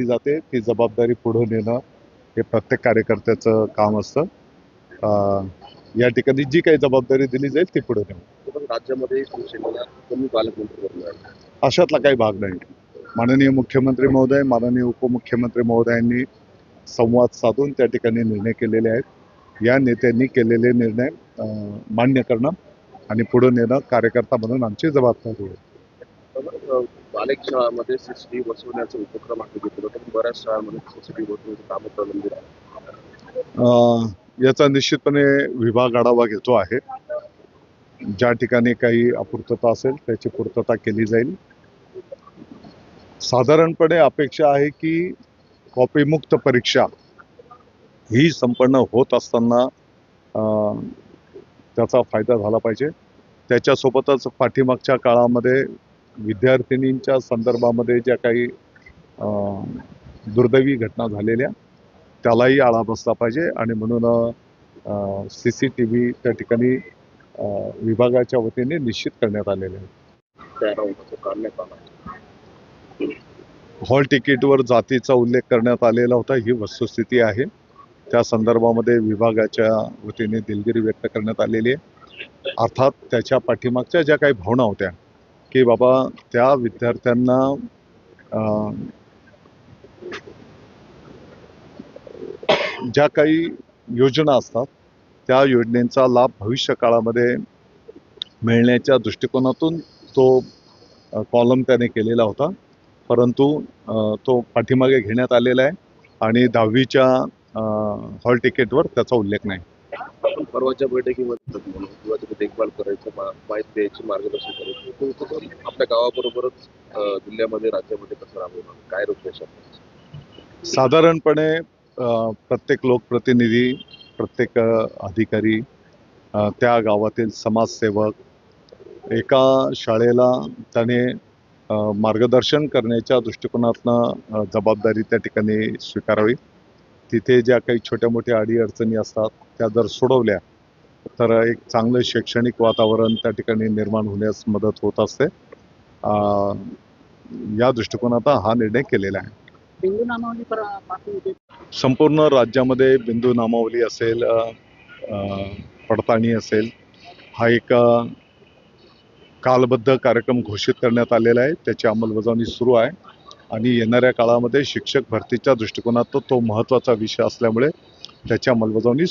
घेतली जाते ती जबाबदारी पुढे नेणं हे प्रत्येक कार्यकर्त्याचं काम असतं. या ठिकाणी जी काही जबाबदारी दिली जाईल ती पुढे नेऊ. राज्यामध्ये शिवसेनेला कमी पालकमंत्री बनले आहेत. अशातला काही भाग नाही. माननीय मुख्यमंत्री महोदय, माननीय उपमुख्यमंत्री महोदयांनी संवाद साधून त्या ठिकाणी निर्णय केलेले आहेत. या नेत्यांनी केलेले निर्णय मान्य करणं आणि पुढे नेणं कार्यकर्ता म्हणून आमची जबाबदारी आहे. अनेक शाळांमध्ये सीसीटीव्ही बसवण्याचा उपक्रम हाती घेतला तर बऱ्याच शाळांमध्ये सीसीटीव्ही बसवण्याचं काम प्रलंबित आहे. याचा निश्चितपणे विभाग आढावा घेतो आहे. ज्या ठिकाणी काही अपूर्तता असेल त्याची पूर्तता केली जाईल. साधारणपणे अपेक्षा आहे की कॉपीमुक्त परीक्षा ही संपन्न होत असताना त्याचा फायदा झाला पाहिजे. त्याच्यासोबतच पाठीमागच्या काळामध्ये विद्यार्थिनींच्या संदर्भामध्ये ज्या काही दुर्दैवी घटना झालेल्या त्यालाही आळा बसला पाहिजे आणि म्हणून CCTV त्या ठिकाणी विभागाच्या वतीने निश्चित करण्यात आलेले आहे. हॉल तिकीटवर जातीचा उल्लेख करण्यात आलेला होता, ही वस्तुस्थिती आहे. त्या संदर्भामध्ये विभागाच्या वतीने दिलगिरी व्यक्त करण्यात आलेली आहे. अर्थात त्याच्या पाठीमागच्या ज्या काही भावना होत्या की बाबा त्या विद्यार्थ्यांना ज्या काही योजना असतात त्या योजनेचा लाभ भविष्य काळामध्ये मिळण्याच्या दृष्टिकोनातून तो कॉलम त्याने केलेला होता, परंतु तो पाठीमागे घेण्यात आलेला आहे आणि 10वीच्या हॉल तिकीटवर त्याचा उल्लेख नाही. आपण परवाच्या बैठकीमध्ये किंवा देखभाल करायचं, माहिती द्यायची, मार्गदर्शन करायचं, आपल्या गावाबरोबरच जिल्ह्यामध्ये राज्यामध्ये कसं राबवणार, काय रूपरेषा? साधारणपणे प्रत्येक लोकप्रतिनिधी, प्रत्येक अधिकारी, त्या गावातील समाजसेवक एका शाळेला त्याने मार्गदर्शन करण्याच्या दृष्टिकोनातनं जबाबदारी त्या ठिकाणी स्वीकारावी. तिथे ज्या काही छोट्या मोठ्या अडीअडचणी असतात त्या जर सोडवल्या तर एक चांगलं शैक्षणिक वातावरण त्या ठिकाणी निर्माण होण्यास मदत होत असते. या दृष्टिकोनातून हा निर्णय केलेला आहे. बिंदू नामावली संपूर्ण राज्यामध्ये बिंदू नामावली असेल, पडताळणी असेल, हा एक कालबद्ध कार्यक्रम घोषित करण्यात आलेला आहे. त्याची अंमलबजावणी सुरू आहे आणि येणाऱ्या काळामध्ये शिक्षक भरतीच्या दृष्टिकोनातून तो महत्त्वाचा विषय असल्यामुळे त्याची अंमलबजावणी